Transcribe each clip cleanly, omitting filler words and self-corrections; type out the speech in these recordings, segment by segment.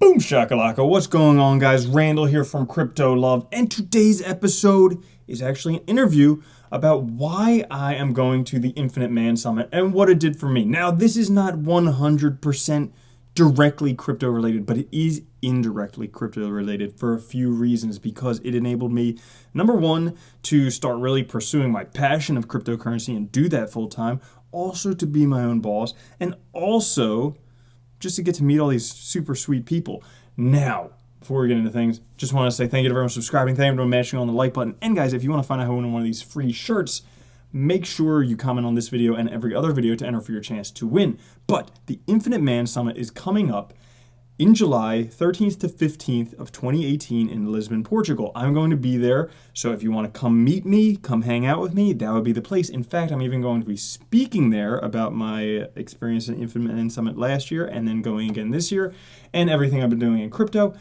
Boom shakalaka, what's going on, guys? Randall here from Crypto Love, and today's episode is actually an interview about why I am going to the Infinite Man Summit and what it did for me. Now, this is not 100% directly crypto related, but it is indirectly crypto related for a few reasons, because it enabled me, number one, to start really pursuing my passion of cryptocurrency and do that full time, also to be my own boss, and also just to get to meet all these super sweet people. Now, before we get into things, just want to say thank you to everyone subscribing, thank you to everyone mashing on the like button, and guys, if you want to find out how to win one of these free shirts, make sure you comment on this video and every other video to enter for your chance to win. But the Infinite Man Summit is coming up in July 13th to 15th of 2018 in Lisbon, Portugal. I'm going to be there, so if you want to come meet me, come hang out with me, that would be the place. In fact, I'm even going to be speaking there about my experience in Infinite Man Summit last year and then going again this year and everything I've been doing in crypto.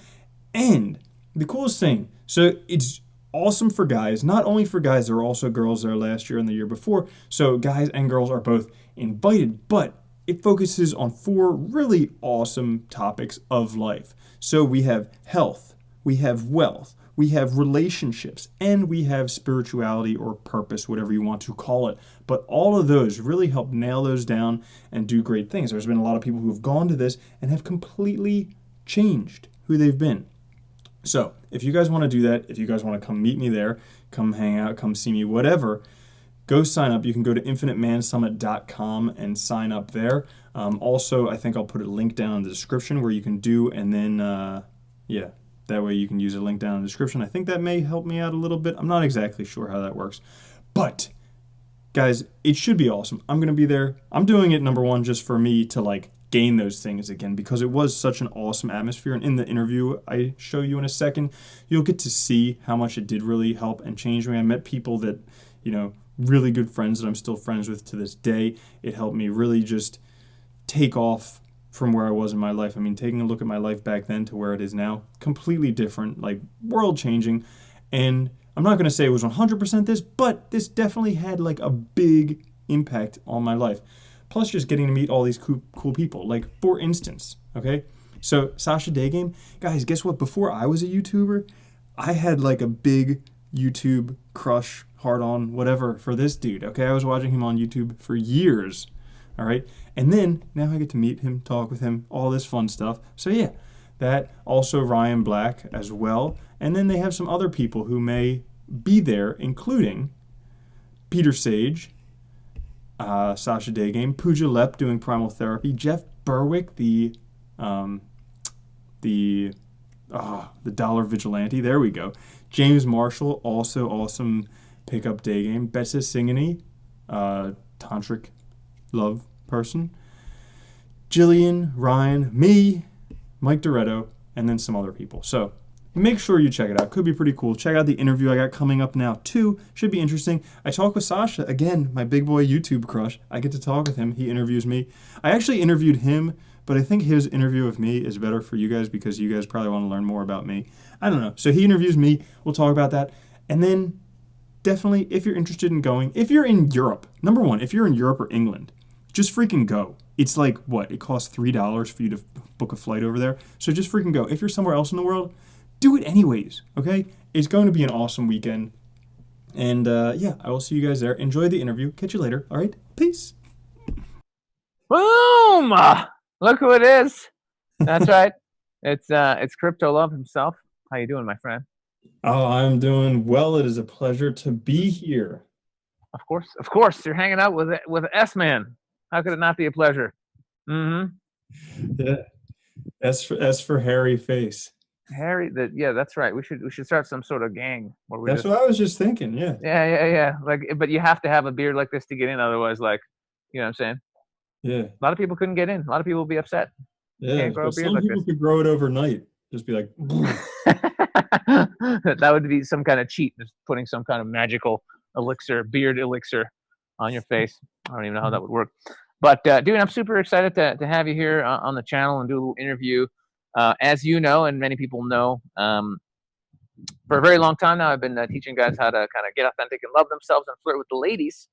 And the coolest thing, so it's awesome for guys, not only for guys, there were also girls there last year and the year before, so guys and girls are both invited, but it focuses on four really awesome topics of life. So we have health, we have wealth, we have relationships, and we have spirituality or purpose, whatever you want to call it. But all of those really help nail those down and do great things. There's been a lot of people who have gone to this and have completely changed who they've been. So if you guys want to do that, if you guys want to come meet me there, come hang out, come see me, whatever, go sign up. You can go to infinitemansummit.com and sign up there. Also, I think I'll put a link down in the description where you can do, and then, that way you can use a link down in the description. I think that may help me out a little bit. I'm not exactly sure how that works. But, guys, it should be awesome. I'm going to be there. I'm doing it, number one, just for me to, gain those things again, because it was such an awesome atmosphere. And in the interview I show you in a second, you'll get to see how much it did really help and change me. I met people that, really good friends that I'm still friends with to this day. It helped me really just take off from where I was in my life. I mean, taking a look at my life back then to where it is now, completely different, world changing. And I'm not going to say it was 100% this, but this definitely had a big impact on my life. Plus just getting to meet all these cool people. For instance, okay? So Sasha Day Game, guys, guess what? Before I was a YouTuber, I had a big YouTube crush, hard on, whatever, for this dude, okay? I was watching him on YouTube for years, all right? And then now I get to meet him, talk with him, all this fun stuff. So yeah, that, also Ryan Black as well. And then they have some other people who may be there, including Peter Sage, Sasha Day Game, Pooja Lep doing Primal Therapy, Jeff Berwick, the Dollar Vigilante, there we go. James Marshall, also awesome pickup day game. Betsa Singani, tantric love person. Jillian, Ryan, me, Mike Doretto, and then some other people. So make sure you check it out. Could be pretty cool. Check out the interview I got coming up now too. Should be interesting. I talk with Sasha, again, my big boy YouTube crush. I get to talk with him. He interviews me. I actually interviewed him, but I think his interview of me is better for you guys because you guys probably want to learn more about me. I don't know. So he interviews me. We'll talk about that. And then definitely, if you're interested in going, if you're in Europe, number one, if you're in Europe or England, just freaking go. It's what? It costs $3 for you to book a flight over there. So just freaking go. If you're somewhere else in the world, do it anyways, okay? It's going to be an awesome weekend. And I will see you guys there. Enjoy the interview. Catch you later. All right? Peace. Boom! Look who it is. That's right. It's Crypto Love himself. How you doing, my friend? Oh, I'm doing well. It is a pleasure to be here. Of course. You're hanging out with S-Man. How could it not be a pleasure? Mm-hmm. Yeah. S for hairy face. Harry, that's right. We should start some sort of gang where we. That's what I was just thinking. Yeah. Yeah. But you have to have a beard like this to get in. Otherwise, you know what I'm saying? Yeah. A lot of people couldn't get in. A lot of people will be upset. Yeah. But some people could grow it overnight. Just be like. That would be some kind of cheat. Just putting some kind of magical beard elixir on your face. I don't even know how that would work. But dude, I'm super excited to have you here on the channel and do a little interview. As you know, and many people know, for a very long time now, I've been teaching guys how to kind of get authentic and love themselves and flirt with the ladies.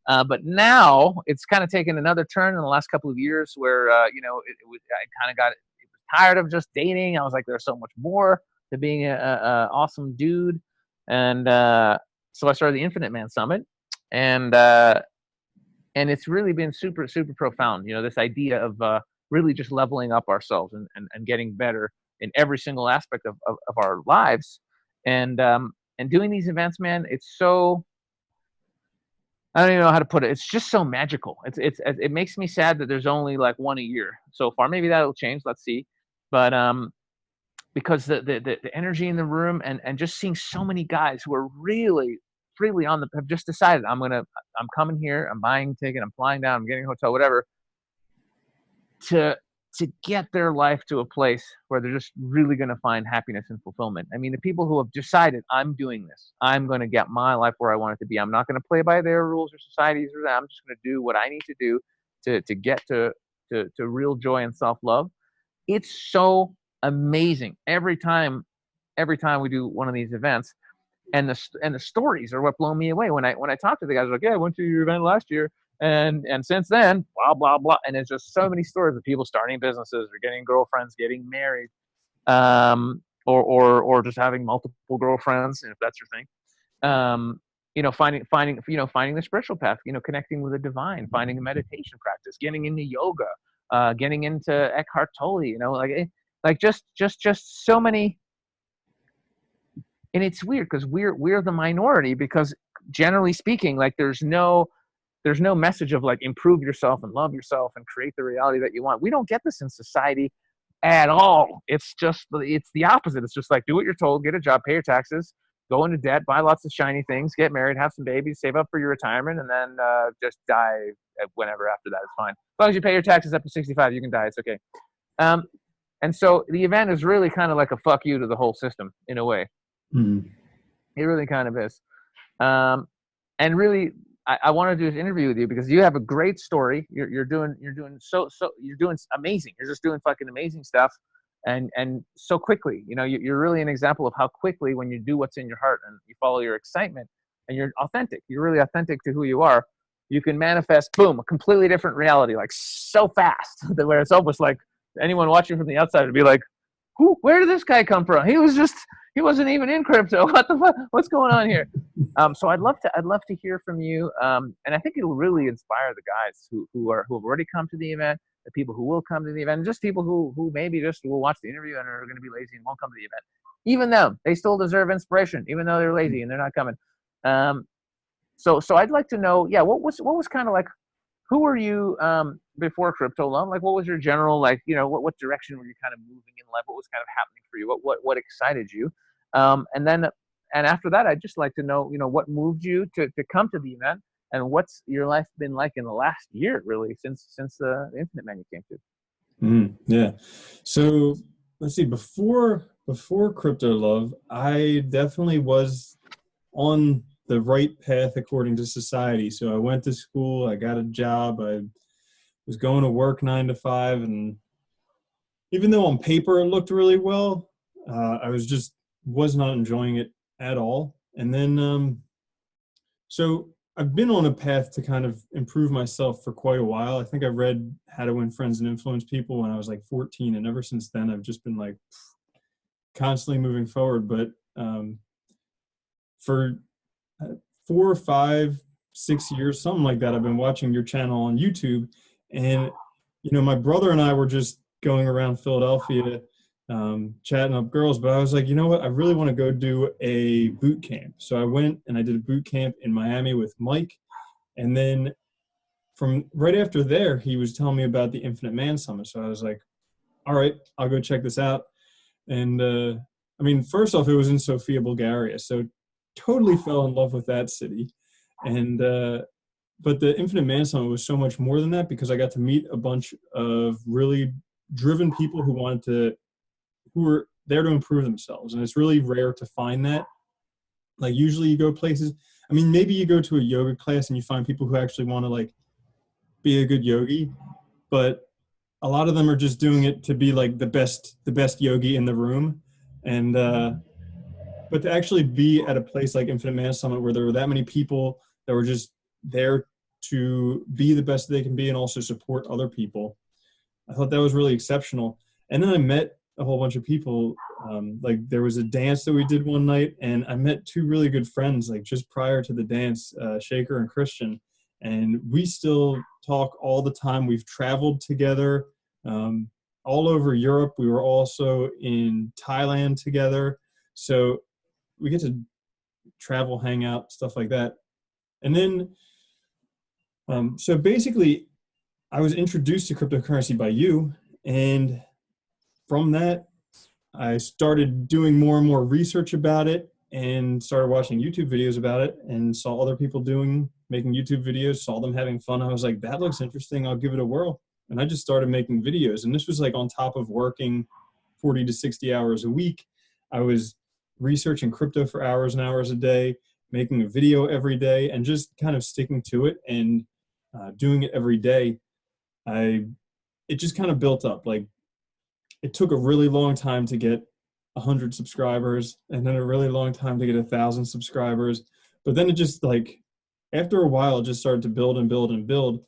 But now it's kind of taken another turn in the last couple of years where, I kind of got tired of just dating. I was like, there's so much more to being a awesome dude. And so I started the Infinite Man Summit, and it's really been super, super profound. This idea of really just leveling up ourselves and getting better in every single aspect of our lives. And doing these events, man, it's so, I don't even know how to put it. It's just so magical. It makes me sad that there's only like one a year so far. Maybe that'll change. Let's see. But because the energy in the room and just seeing so many guys who are really freely have just decided, I'm coming here, I'm buying a ticket, I'm flying down, I'm getting a hotel, whatever, to get their life to a place where they're just really going to find happiness and fulfillment. I mean, the people who have decided, I'm doing this, I'm going to get my life where I want it to be. I'm not going to play by their rules or societies or that. I'm just going to do what I need to do to get to real joy and self-love. It's so amazing every time we do one of these events, and the stories are what blow me away. When I talk to the guys, like, yeah, I went to your event last year, and since then, blah blah blah, and it's just so many stories of people starting businesses or getting girlfriends, getting married, or just having multiple girlfriends, if that's your thing. Finding the spiritual path, connecting with the divine, finding a meditation practice, getting into yoga, getting into Eckhart Tolle, like just so many. And it's weird because we're the minority, because generally speaking, like there's no message of like improve yourself and love yourself and create the reality that you want. We don't get this in society at all. It's the opposite. It's just like, do what you're told, get a job, pay your taxes, go into debt, buy lots of shiny things, get married, have some babies, save up for your retirement, and then just die whenever after that. It's fine. As long as you pay your taxes up to 65, you can die. It's okay. And so the event is really kind of like a fuck you to the whole system in a way. Mm-hmm. It really kind of is. And really, I want to do this interview with you because you have a great story. You're doing amazing. You're just doing fucking amazing stuff, and so quickly. You're really an example of how quickly, when you do what's in your heart and you follow your excitement and you're authentic, you're really authentic to who you are, you can manifest, boom, a completely different reality, like so fast that where it's almost like anyone watching from the outside would be like, where did this guy come from? He wasn't even in crypto. What the fuck? What's going on here? So I'd love to hear from you. And I think it'll really inspire the guys who have already come to the event, the people who will come to the event, and just people who maybe just will watch the interview and are going to be lazy and won't come to the event. Even them, they still deserve inspiration, even though they're lazy and they're not coming. So I'd like to know, what was kind of like, who were you before Crypto Love? Like, what was your general, like, what direction were you kind of moving in life? What was kind of happening for you? What excited you? And after that, I'd just like to know, what moved you to come to the event, and what's your life been like in the last year, really, since the Infinite Man you came to? Yeah. So let's see. Before Crypto Love, I definitely was on the right path according to society. So I went to school, I got a job, I was going to work 9 to 5, and even though on paper it looked really well, I was not enjoying it at all. And then, so I've been on a path to kind of improve myself for quite a while. I think I read How to Win Friends and Influence People when I was like 14, and ever since then I've just been like constantly moving forward. But for 4, 5, 6 years, something like that, I've been watching your channel on YouTube, and my brother and I were just going around Philadelphia, chatting up girls. But I was like, you know what? I really want to go do a boot camp. So I went and I did a boot camp in Miami with Mike, and then from right after there, he was telling me about the Infinite Man Summit. So I was like, all right, I'll go check this out. And I mean, first off, it was in Sofia, Bulgaria, so totally fell in love with that city. And but the Infinite Man Summit was so much more than that, because I got to meet a bunch of really driven people who were there to improve themselves. And it's really rare to find that. Like, usually you go places, I mean, maybe you go to a yoga class and you find people who actually want to like be a good yogi, but a lot of them are just doing it to be like the best yogi in the room. And but to actually be at a place like Infinite Man Summit, where there were that many people that were just there to be the best they can be and also support other people, I thought that was really exceptional. And then I met a whole bunch of people. Like there was a dance that we did one night, and I met two really good friends like just prior to the dance, Shaker and Christian, and we still talk all the time. We've traveled together um, all over Europe. We were also in Thailand together, so we get to travel, hang out, stuff like that. And then, so basically, I was introduced to cryptocurrency by you, and from that, I started doing more and more research about it and started watching YouTube videos about it and saw other people making YouTube videos, saw them having fun. I was like, that looks interesting. I'll give it a whirl. And I just started making videos. And this was like on top of working 40 to 60 hours a week. I was researching crypto for hours and hours a day, making a video every day, and just kind of sticking to it and doing it every day. It just kind of built up. Like it took a really long time to get 100 subscribers, and then a really long time to get 1,000 subscribers. But then it just like after a while, it just started to build and build and build.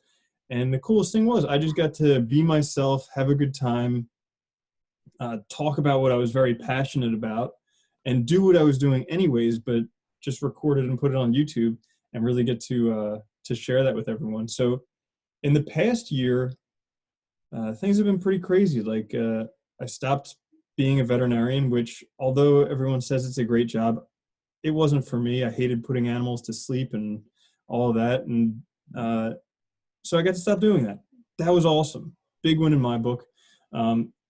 And the coolest thing was I just got to be myself, have a good time, talk about what I was very passionate about, and do what I was doing anyways, but just record it and put it on YouTube and really get to share that with everyone. So in the past year, things have been pretty crazy. Like I stopped being a veterinarian, which although everyone says it's a great job, it wasn't for me. I hated putting animals to sleep and all of that. And so I got to stop doing that. That was awesome. Big win in my book.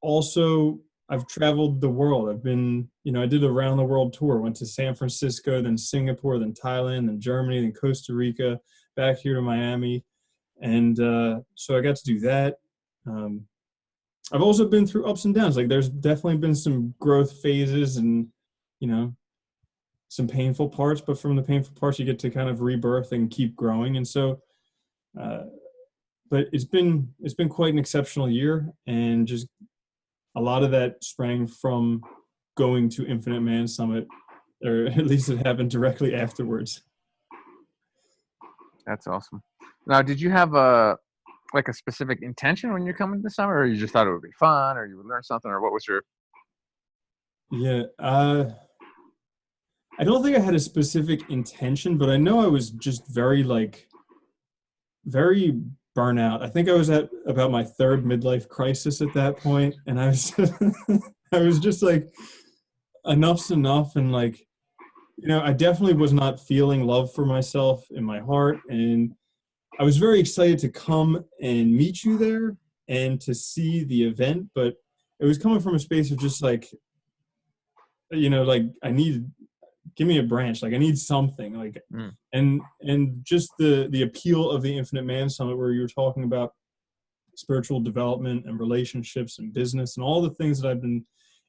Also, I've traveled the world. I've been, I did a round the world tour, went to San Francisco, then Singapore, then Thailand, then Germany, then Costa Rica, back here to Miami. And so I got to do that. I've also been through ups and downs. Like there's definitely been some growth phases and, some painful parts, but from the painful parts, you get to kind of rebirth and keep growing. And so, but it's been quite an exceptional year, and just a lot of that sprang from going to Infinite Man Summit, or at least it happened directly afterwards. That's awesome. Now, did you have a specific intention when you're coming this summer, or you just thought it would be fun, or you would learn something, or what was your? Yeah, I don't think I had a specific intention, but I know I was just very burnout. I think I was at about my third midlife crisis at that point, and I was I was just like, enough's enough, and I definitely was not feeling love for myself in my heart, and I was very excited to come and meet you there and to see the event, but it was coming from a space of just give me a branch, I need something, and just the appeal of the Infinite Man Summit, where you were talking about spiritual development and relationships and business and all the things that I've been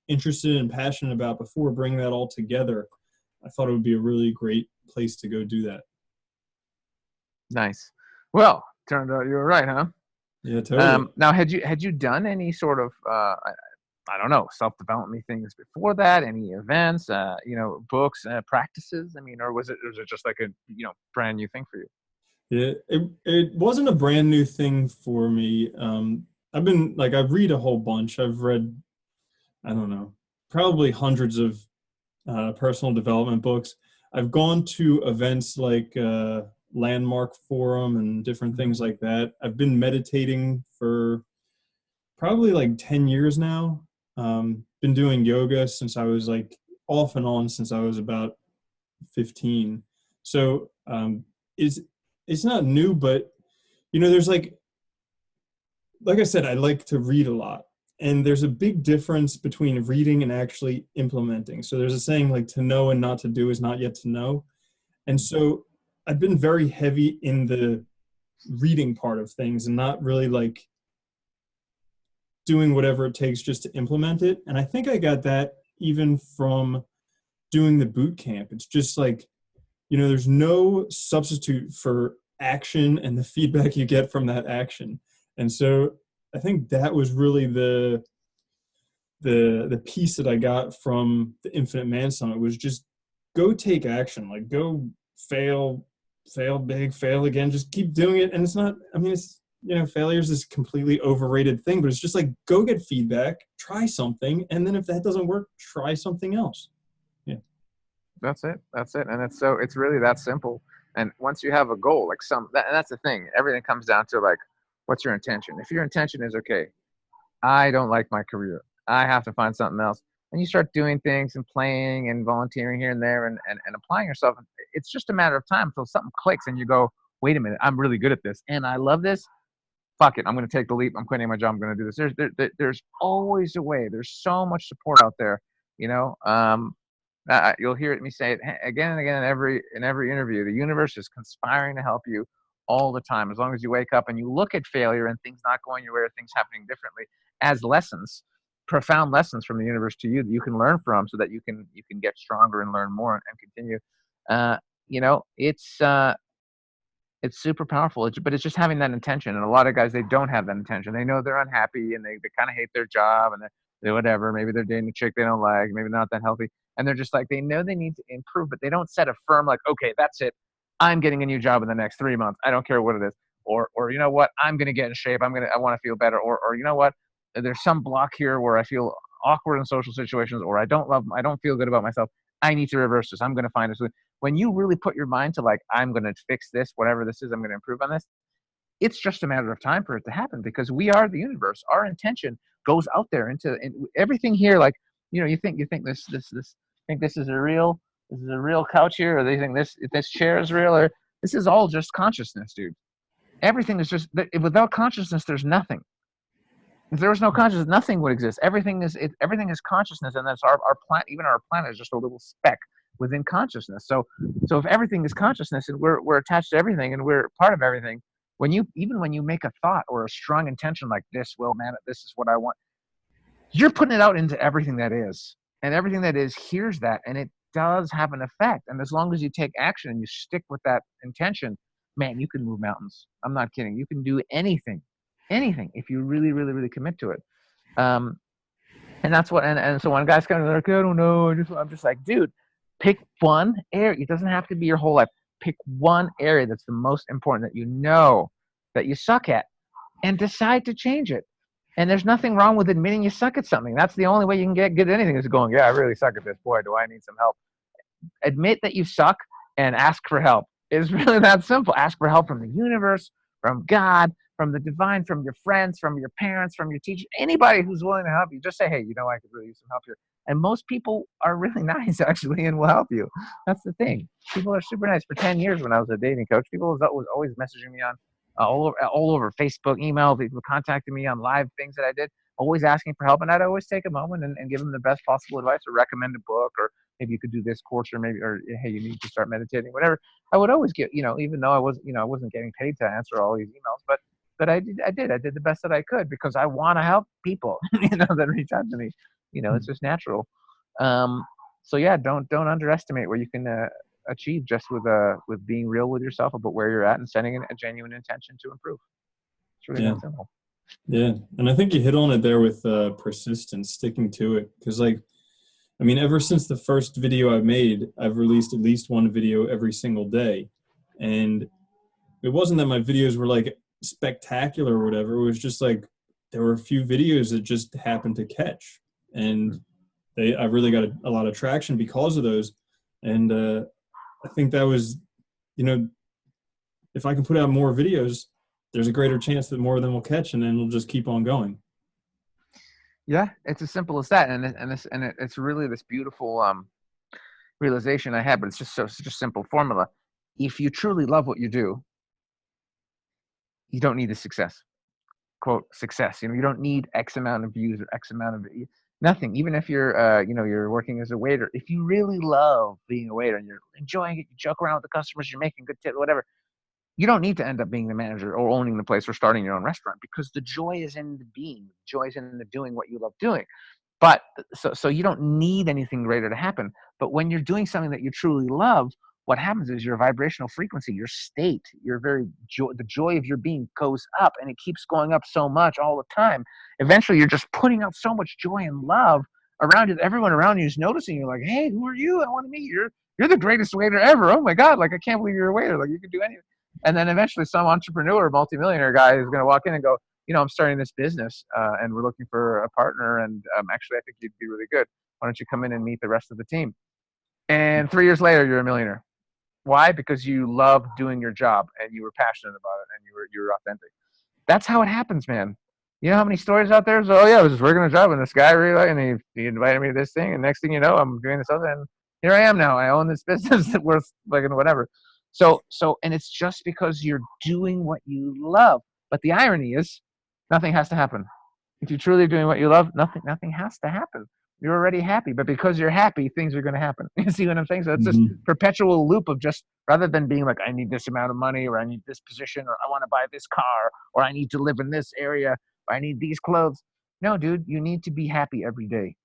interested and passionate about before, bring that all together. I thought it would be a really great place to go do that. Nice. Well, turned out you were right, huh? Yeah, totally. Now, had you done any sort of I don't know, self-development things before that? Any events, books, practices? I mean, or was it just like a brand new thing for you? Yeah, it wasn't a brand new thing for me. I've been I read a whole bunch. I've read, I don't know, probably hundreds of personal development books. I've gone to events like Landmark Forum and different things like that. I've been meditating for probably 10 years now. Been doing yoga since I was off and on since I was about 15. So it's not new, but there's like I said, I like to read a lot, and there's a big difference between reading and actually implementing. So there's a saying to know and not to do is not yet to know. And so I've been very heavy in the reading part of things and not really doing whatever it takes just to implement it. And I think I got that even from doing the boot camp. It's just there's no substitute for action and the feedback you get from that action. And so I think that was really the piece that I got from the Infinite Man Summit, was just go take action, go fail big, fail again, just keep doing it. And it's not, failure is this completely overrated thing, but it's just like, go get feedback, try something, and then if that doesn't work, try something else. Yeah. That's it. That's it. And it's really that simple. And once you have a goal, like and that's the thing. Everything comes down to like, what's your intention? If your intention is, okay, I don't like my career, I have to find something else. And you start doing things and playing and volunteering here and there and applying yourself. It's just a matter of time until something clicks and you go, wait a minute, I'm really good at this. And I love this. Fuck it. I'm going to take the leap. I'm quitting my job. I'm going to do this. There's always a way. There's so much support out there, you'll hear me say it again and again in every interview. The universe is conspiring to help you all the time. As long as you wake up and you look at failure and things not going your way or things happening differently as lessons, profound lessons from the universe to you that you can learn from, so that you can get stronger and learn more and continue. It's super powerful, but it's just having that intention. And a lot of guys, they don't have that intention. They know they're unhappy and they kind of hate their job and they whatever. Maybe they're dating a chick they don't like. Maybe they're not that healthy. And they're just like, they know they need to improve, but they don't set a firm, like, okay, that's it. I'm getting a new job in the next 3 months. I don't care what it is. Or you know what? I'm going to get in shape. I want to feel better. Or you know what? There's some block here where I feel awkward in social situations, or I don't feel good about myself. I need to reverse this. I'm going to find a solution. When you really put your mind to like, I'm going to fix this, whatever this is, I'm going to improve on this, it's just a matter of time for it to happen, because we are the universe. Our intention goes out there into everything here. Like, you think this is a real couch here, or they think this chair is real, or this is all just consciousness, dude. Everything is just, without consciousness, there's nothing. If there was no consciousness, nothing would exist. Everything is consciousness, and that's our planet. Even our planet is just a little speck within consciousness. So if everything is consciousness, and we're attached to everything, and we're part of everything, when you make a thought or a strong intention like this, well, man, this is what I want, you're putting it out into everything that is, and everything that is hears that, and it does have an effect. And as long as you take action and you stick with that intention, man, you can move mountains. I'm not kidding. You can do anything if you really, really, really commit to it. And that's what, and so when guys come to, like, I don't know, I'm just like, dude, pick one area. It doesn't have to be your whole life. Pick one area that's the most important, that you suck at, and decide to change it. And there's nothing wrong with admitting you suck at something. That's the only way you can get good at anything, is going, yeah, I really suck at this. Boy, do I need some help. Admit that you suck and ask for help. It's really that simple. Ask for help from the universe, from God, from the divine, from your friends, from your parents, from your teacher, anybody who's willing to help you. Just say, hey, I could really use some help here. And most people are really nice, actually, and will help you. That's the thing. People are super nice. For 10 years when I was a dating coach, people was always messaging me on all over Facebook, email, people contacting me on live things that I did, always asking for help. And I'd always take a moment and give them the best possible advice, or recommend a book, or maybe you could do this course, or hey, you need to start meditating, whatever. I would always get, even though I wasn't getting paid to answer all these emails, but I did the best that I could, because I want to help people, that reach out to me. It's just natural. So yeah, don't underestimate where you can achieve just with being real with yourself about where you're at and setting a genuine intention to improve. It's really that simple. Yeah, and I think you hit on it there with persistence, sticking to it, because ever since the first video I made, I've released at least one video every single day, and it wasn't that my videos were like spectacular or whatever. It was just like there were a few videos that just happened to catch, and I really got a lot of traction because of those. And I think that was, if I can put out more videos, there's a greater chance that more of them will catch, and then we'll just keep on going. Yeah, it's as simple as that, and it's really this beautiful realization I had. But it's just such a simple formula. If you truly love what you do, you don't need the success. Quote, success. You don't need X amount of views or X amount of nothing. Even if you're you're working as a waiter, if you really love being a waiter and you're enjoying it, you joke around with the customers, you're making good tips, whatever, you don't need to end up being the manager or owning the place or starting your own restaurant, because the joy is in the being. The joy is in the doing what you love doing. But so you don't need anything greater to happen. But when you're doing something that you truly love, what happens is your vibrational frequency, your state, the joy of your being goes up, and it keeps going up so much all the time. Eventually, you're just putting out so much joy and love around you. Everyone around you is noticing. You're like, hey, who are you? I want to meet you. You're the greatest waiter ever. Oh my God. Like, I can't believe you're a waiter. Like, you can do anything. And then eventually some entrepreneur, multimillionaire guy is going to walk in and go, I'm starting this business and we're looking for a partner. And actually, I think you'd be really good. Why don't you come in and meet the rest of the team? And 3 years later, you're a millionaire. Why? Because you love doing your job and you were passionate about it and you were authentic. That's how it happens, man. You know how many stories out there? So, oh yeah, I was just working a job and this guy really, and he invited me to this thing, and next thing you know, I'm doing this other, and here I am now. I own this business that worth like whatever. So, and it's just because you're doing what you love. But the irony is, nothing has to happen. If you're truly doing what you love, nothing has to happen. You're already happy, but because you're happy, things are going to happen. You see what I'm saying? So it's this perpetual loop of just, rather than being like, I need this amount of money, or I need this position, or I want to buy this car, or I need to live in this area, or I need these clothes. No, dude, you need to be happy every day.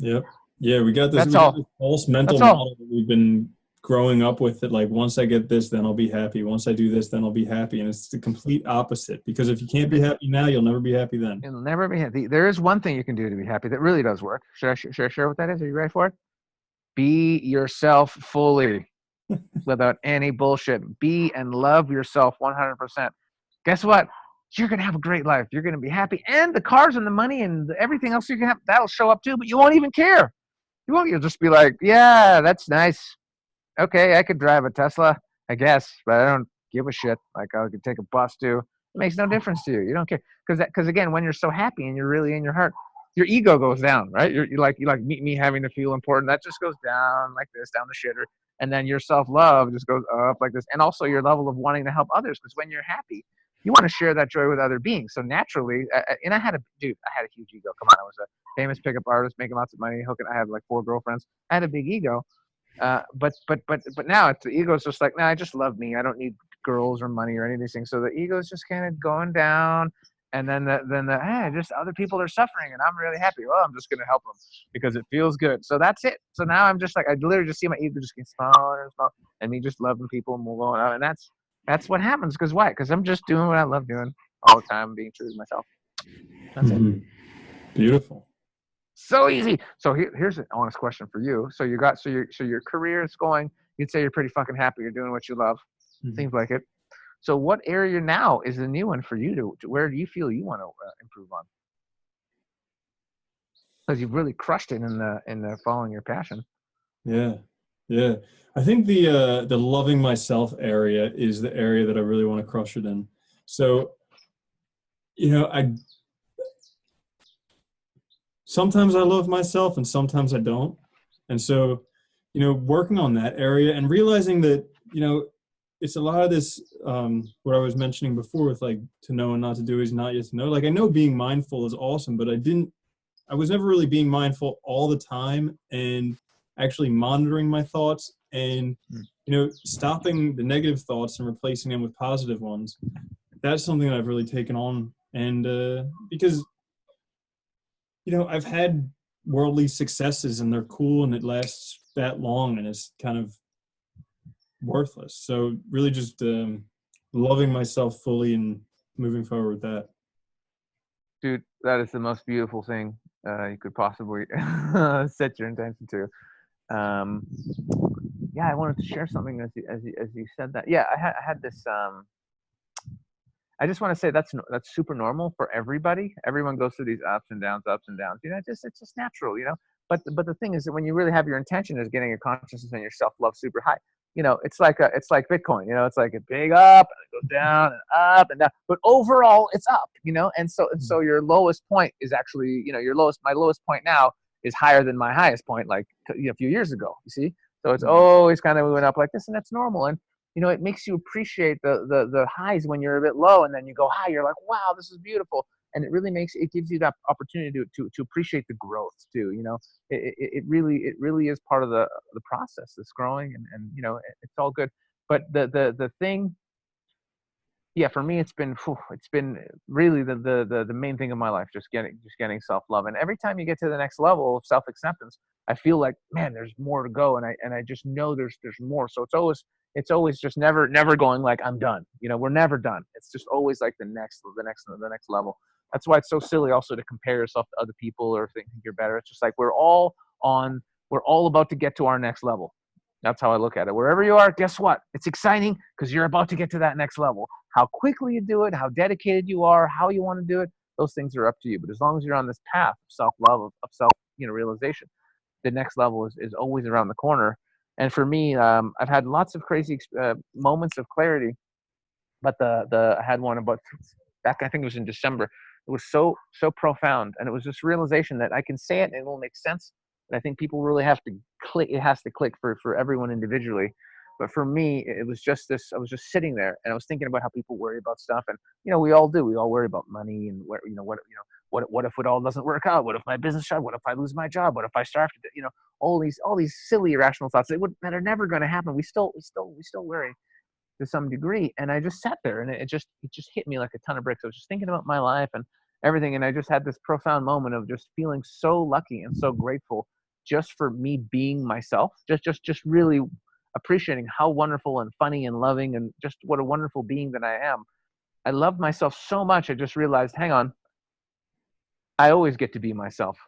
Yep. Yeah, we got this false mental That's all. model that we've been growing up with, it like, once I get this, then I'll be happy. Once I do this, then I'll be happy. And it's the complete opposite, because if you can't be happy now, you'll never be happy then. You'll never be happy. There is one thing you can do to be happy that really does work. Should I share what that is? Are you ready for it? Be yourself fully without any bullshit. Be and love yourself 100%. Guess what? You're going to have a great life. You're going to be happy. And the cars and the money and everything else you can have, that'll show up too, but you won't even care. You'll just be like, yeah, that's nice. Okay, I could drive a Tesla, I guess, but I don't give a shit. Like, I could take a bus too. It makes no difference to you. You don't care. Because again, when you're so happy and you're really in your heart, your ego goes down, right? You like me having to feel important. That just goes down like this, down the shitter. And then your self-love just goes up like this. And also your level of wanting to help others. Because when you're happy, you want to share that joy with other beings. So naturally, and I had a huge ego. Come on, I was a famous pickup artist, making lots of money. I had like 4 girlfriends. I had a big ego. But now the ego is just like, I just love me. I don't need girls or money or any of these things. So the ego is just kind of going down, and then just other people are suffering, and I'm really happy. Well, I'm just gonna help them because it feels good. So that's it. So now I'm just like, I literally just see my ego just getting smaller and smaller, and me just loving people and going out, and that's what happens. Because why? Because I'm just doing what I love doing all the time, being true to myself. That's it. Beautiful. So easy. So here's an honest question for you. So your career is going. You'd say you're pretty fucking happy. You're doing what you love. Seems like it. So what area now is the new one for you to where do you feel you want to improve on? Because you've really crushed it in the following your passion. Yeah. I think the loving myself area is the area that I really want to crush it in. So, sometimes I love myself and sometimes I don't. And so, working on that area and realizing that, it's a lot of this, what I was mentioning before with like, to know and not to do is not yet to know. Like, I know being mindful is awesome, but I was never really being mindful all the time and actually monitoring my thoughts and, stopping the negative thoughts and replacing them with positive ones. That's something that I've really taken on. And because, I've had worldly successes and they're cool and it lasts that long and it's kind of worthless. So really just loving myself fully and moving forward with that. Dude, that is the most beautiful thing you could possibly set your intention to. I wanted to share something as you said that. Yeah, I had this. I just want to say that's super normal for everybody. Everyone goes through these ups and downs. It's just natural, But the thing is that when you really have your intention is getting your consciousness and your self love super high, it's like Bitcoin. It's like a big up and it goes down and up and down. But overall, it's up. And so your lowest point is actually my lowest point now is higher than my highest point like a few years ago. You see, so it's always kind of moving up like this, and that's normal. And it makes you appreciate the highs when you're a bit low, and then you go high. You're like, wow, this is beautiful, and it gives you that opportunity to appreciate the growth too. It really is part of the process that's growing, and it's all good. But the thing, for me, it's been really the main thing of my life, just getting self-love. And every time you get to the next level of self-acceptance, I feel like, man, there's more to go, and I just know there's more. So it's always just never going like I'm done. We're never done. It's just always like the next level. That's why it's so silly also to compare yourself to other people or think you're better. It's just like we're all about to get to our next level. That's how I look at it. Wherever you are, guess what? It's exciting because you're about to get to that next level. How quickly you do it, how dedicated you are, how you want to do it, those things are up to you. But as long as you're on this path of self-love, of self, realization, the next level is always around the corner. And for me, I've had lots of crazy moments of clarity, but I had one about back, I think it was in December. It was so profound, and it was this realization that I can say it and it will make sense. And I think people really have to click. It has to click for everyone individually. But for me, it was just this. I was just sitting there, and I was thinking about how people worry about stuff, and we all do. We all worry about money, and what if it all doesn't work out? What if my business shut? What if I lose my job? What if I starve to? All these silly irrational thoughts that are never going to happen. We still worry to some degree. And I just sat there, and it just hit me like a ton of bricks. I was just thinking about my life and everything, and I just had this profound moment of just feeling so lucky and so grateful just for me being myself, just really appreciating how wonderful and funny and loving and just what a wonderful being that I am. I loved myself so much. I just realized, hang on, I always get to be myself.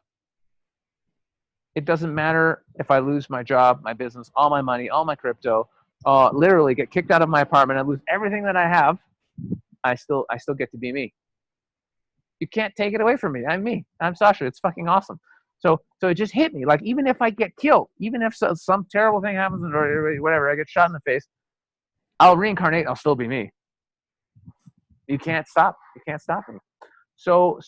It doesn't matter if I lose my job, my business, all my money, all my crypto, literally get kicked out of my apartment, I lose everything that I have, I still get to be me. You can't take it away from me. I'm me. I'm Sasha. It's fucking awesome. So it just hit me. Like, even if I get killed, even if some terrible thing happens or whatever, I get shot in the face, I'll reincarnate. I'll still be me. You can't stop. You can't stop me. So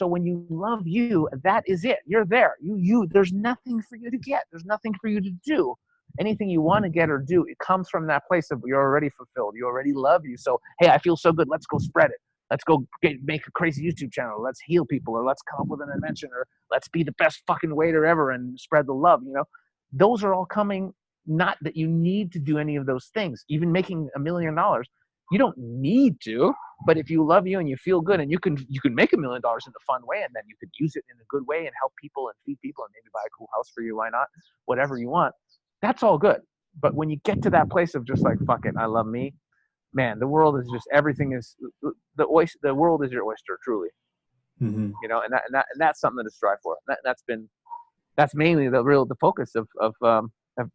when you love you, that is it. You're there. You. There's nothing for you to get. There's nothing for you to do. Anything you want to get or do, it comes from that place of you're already fulfilled. You already love you. So, hey, I feel so good. Let's go spread it. Let's go make a crazy YouTube channel. Let's heal people, or let's come up with an invention, or let's be the best fucking waiter ever and spread the love. Those are all coming. Not that you need to do any of those things. Even making $1 million, you don't need to. But if you love you and you feel good, and you can make $1 million in a fun way, and then you could use it in a good way and help people and feed people and maybe buy a cool house for you. Why not? Whatever you want. That's all good. But when you get to that place of just like, fuck it, I love me, man, the world is just, everything is, the world is your oyster, truly. Mm-hmm. And that's something to strive for. That's mainly the focus of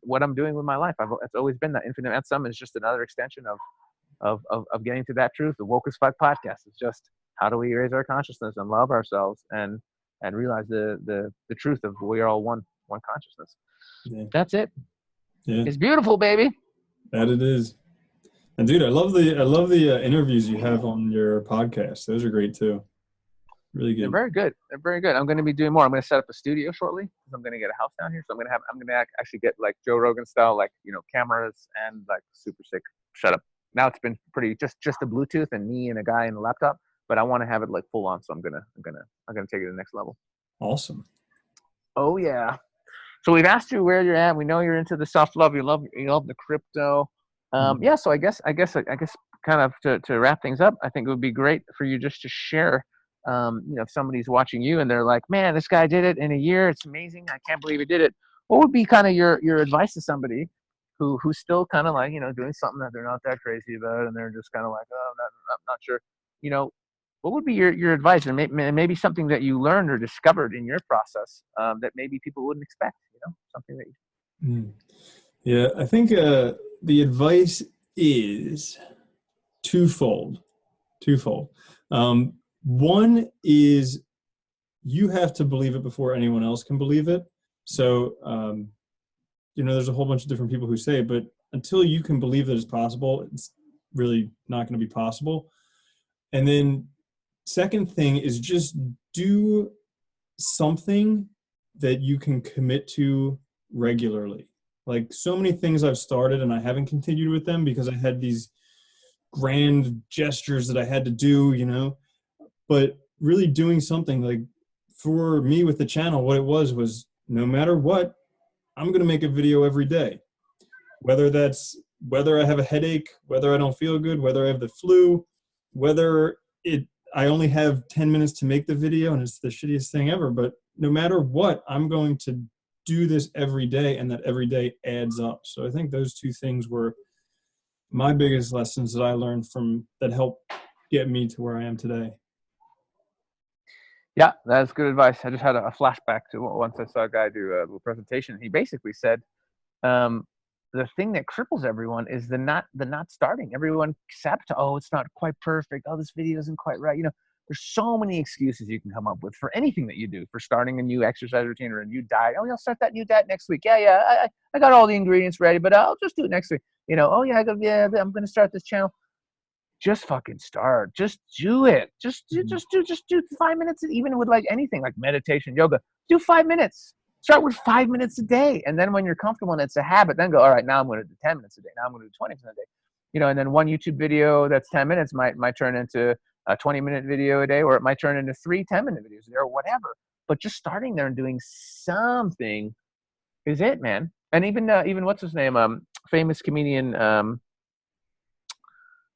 what I'm doing with my life. It's always been that Infinite Man Summit is just another extension of getting to that truth. The Woke as Fuck podcast is just, how do we raise our consciousness and love ourselves and realize the truth of we are all one consciousness. Yeah. That's it. Yeah. It's beautiful, baby. That it is. And dude, I love the interviews you have on your podcast. Those are great too. Really good. They're very good. They're very good. I'm going to be doing more. I'm going to set up a studio shortly because I'm going to get a house down here. So I'm going to actually get like Joe Rogan style, like, cameras and like super sick setup. Now it's been pretty just a Bluetooth and me and a guy and a laptop, but I want to have it like full on. So I'm gonna take it to the next level. Awesome. Oh yeah. So we've asked you where you're at. We know you're into the self-love. You love the crypto. Yeah. So I guess kind of to wrap things up, I think it would be great for you just to share. If somebody's watching you and they're like, man, this guy did it in a year. It's amazing. I can't believe he did it. What would be kind of your advice to somebody who's still kind of like, doing something that they're not that crazy about, and they're just kind of like, oh, I'm not sure. What would be your advice, and maybe something that you learned or discovered in your process that maybe people wouldn't expect, something that you... Yeah, I think the advice is twofold. One is you have to believe it before anyone else can believe it. So, there's a whole bunch of different people who say it, but until you can believe that it's possible, it's really not going to be possible. And then second thing is just do something that you can commit to regularly. Like, so many things I've started and I haven't continued with them because I had these grand gestures that I had to do, but really doing something. Like, for me with the channel, what it was no matter what, I'm going to make a video every day. Whether I have a headache, whether I don't feel good, whether I have the flu, whether I only have 10 minutes to make the video and it's the shittiest thing ever, but no matter what, I'm going to do this every day, and that every day adds up. So I think those two things were my biggest lessons that I learned that helped get me to where I am today. Yeah, that's good advice. I just had a flashback to once I saw a guy do a little presentation. He basically said, the thing that cripples everyone is the not starting. Everyone sabotage. Oh, it's not quite perfect. Oh, this video isn't quite right. There's so many excuses you can come up with for anything that you do, for starting a new exercise routine or a new diet. Oh, I'll start that new diet next week. Yeah, I got all the ingredients ready, but I'll just do it next week. Oh yeah, I'm gonna start this channel. Just fucking start. Just do it. Just do 5 minutes. Even with like anything like meditation, yoga, do 5 minutes. Start with 5 minutes a day, and then when you're comfortable and it's a habit, then go. All right, now I'm going to do 10 minutes a day. Now I'm going to do 20 minutes a day. And then one YouTube video that's 10 minutes might turn into a 20-minute video a day, or it might turn into 3 10-minute videos a day, or whatever. But just starting there and doing something is it, man. And even what's his name? Famous comedian.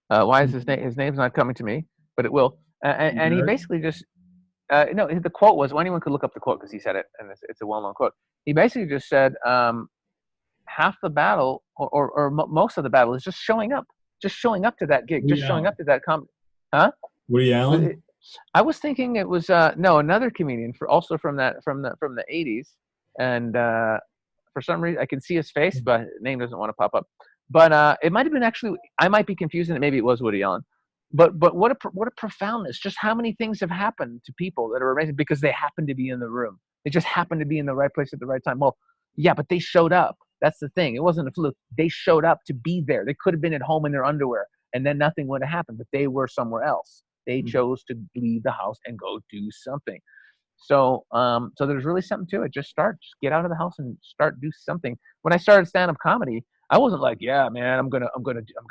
Why is his name? His name's not coming to me, but it will. And he basically just. No, the quote was, well, anyone could look up the quote because he said it, and it's a well-known quote. He basically just said, half the battle or most of the battle is just showing up to that gig, just showing up to that comedy. Huh? Woody Allen? I was thinking it was another comedian also from the 80s, and for some reason I can see his face, but his name doesn't want to pop up. But it might have been actually, I might be confusing it. Maybe it was Woody Allen. But what a profoundness! Just how many things have happened to people that are amazing because they happen to be in the room. They just happened to be in the right place at the right time. Well, yeah, but they showed up. That's the thing. It wasn't a fluke. They showed up to be there. They could have been at home in their underwear, and then nothing would have happened. But they were somewhere else. They chose to leave the house and go do something. So there's really something to it. Just get out of the house and do something. When I started stand-up comedy, I wasn't like, yeah, man, I'm gonna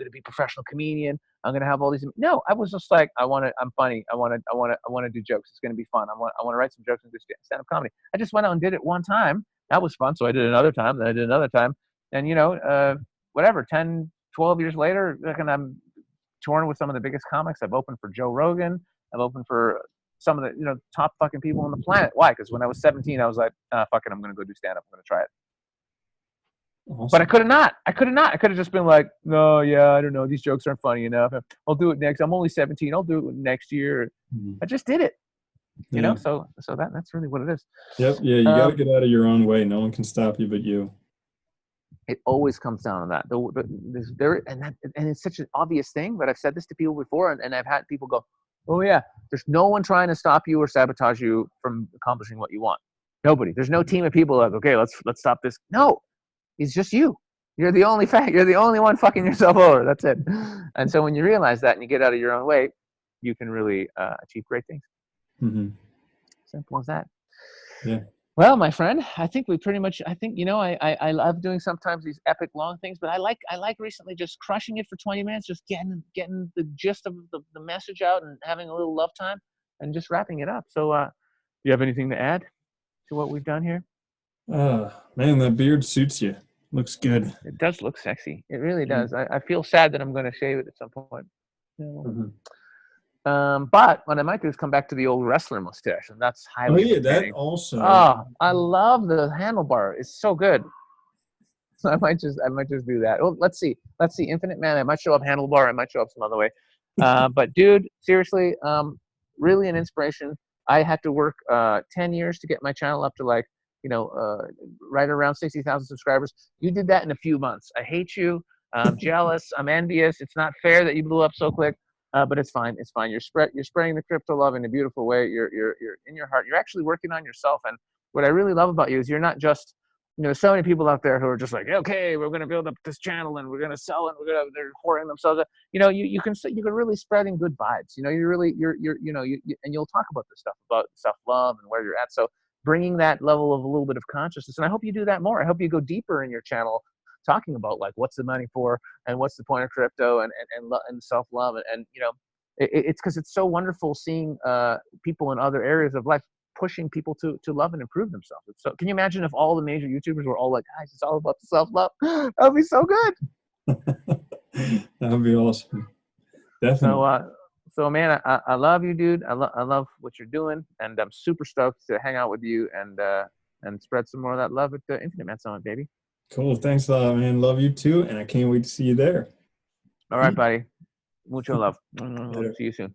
be a professional comedian. I'm gonna have all these. No, I was just like, I'm funny. I want to do jokes. It's gonna be fun. I want to write some jokes and do stand-up comedy. I just went out and did it one time. That was fun. So I did it another time. Then I did another time. And whatever. 10, 12 years later, I'm touring with some of the biggest comics. I've opened for Joe Rogan. I've opened for some of the top fucking people on the planet. Why? Because when I was 17, I was like, fuck it, I'm gonna go do stand-up. I'm gonna try it. Awesome. But I could have not. I could have just been like, no, yeah, I don't know. These jokes aren't funny enough. I'll do it next. I'm only 17. I'll do it next year. I just did it. So that's really what it is. Yep. Yeah. You got to get out of your own way. No one can stop you but you. It always comes down to that. And it's such an obvious thing, but I've said this to people before, and I've had people go, oh yeah, there's no one trying to stop you or sabotage you from accomplishing what you want. Nobody. There's no team of people like, okay, let's stop this. No. It's just you. You're the only one fucking yourself over. That's it. And so when you realize that and you get out of your own way, you can really achieve great things. Mm-hmm. Simple as that. Yeah. Well, my friend, I think we pretty much. I think I love doing sometimes these epic long things, but I like recently just crushing it for 20 minutes, just getting the gist of the message out and having a little love time and just wrapping it up. So, do you have anything to add to what we've done here? Man, that beard suits you. Looks good. It does look sexy. It really does. I feel sad that I'm going to shave it at some point. But what I might do is come back to the old wrestler mustache, and that's highly. Oh yeah, that also. Oh, I love the handlebar. It's so good. So I might just do that. Oh, let's see. Infinite Man. I might show up handlebar. I might show up some other way. But dude, seriously, really an inspiration. I had to work 10 years to get my channel up to right around 60,000 subscribers. You did that in a few months. I hate you. I'm jealous. I'm envious. It's not fair that you blew up so quick. But it's fine. It's fine. You're spreading the crypto love in a beautiful way. You're in your heart. You're actually working on yourself. And what I really love about you is you're not just, there's so many people out there who are just like, okay, we're going to build up this channel and we're going to sell it. They're whoring themselves up. You can really spreading good vibes. And you'll talk about this stuff, about self-love and where you're at. So bringing that level of a little bit of consciousness. And I hope you do that more. I hope you go deeper in your channel, talking about like what's the money for and what's the point of crypto and self-love. And it's because it's so wonderful seeing people in other areas of life pushing people to love and improve themselves. So can you imagine if all the major YouTubers were all like, guys, it's all about self-love? That would be so good. That would be awesome. Definitely. So man, I love you, dude. I love what you're doing, and I'm super stoked to hang out with you and spread some more of that love at the Infinite Man Summit, baby. Cool. Thanks a lot, man. Love you too, and I can't wait to see you there. All right, buddy. Mucho love. See you soon.